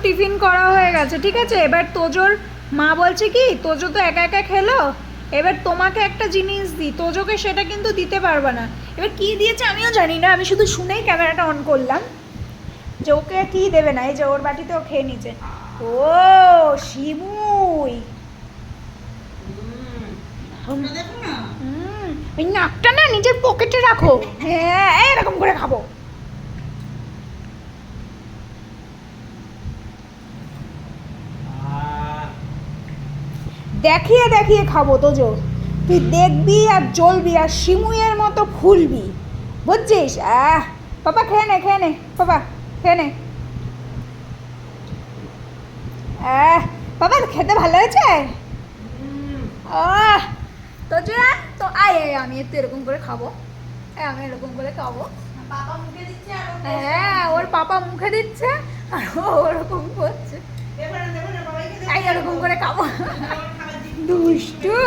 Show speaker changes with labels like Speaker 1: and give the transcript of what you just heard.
Speaker 1: Tiffin করা হয়ে গেছে, ঠিক আছে। এবার তোজোর মা বলছে কি, তোজো তো একা একা খেলো, এবার তোমাকে একটা জিনিস দিই, তোজোকে সেটা কিন্তু দিতে পারবে না। এবার কি দিয়েছে আমিও জানি না, আমি শুধু শুনেই ক্যামেরাটা অন করলাম যে ওকে কি দেবে না। এই যে ওর বাটিতে ও খেয়ে নিচ্ছে। ও শিমুই, ওই নাকটা না নিজের পকেটে রাখো। হ্যাঁ এরকম করে খাবো। দেখিয়ে দেখিয়ে খাবো তোজো, তুই দেখবি আর জ্বলবি আর শিমুইয়ের মতো ফুলবি, বুঝছিস? পাপা খেয়ে নে, খেয়ে নে পাপা, খেয়ে নে। বাবা খেতে ভালো হয়েছে। তোজো তো আয়, আমি একটু এরকম করে খাবো, আমি এরকম করে খাবো। হ্যাঁ ওর পাপা মুখে দিচ্ছে আর ও ওরকম করছে, এরকম করে খাবো। দুষ্টু।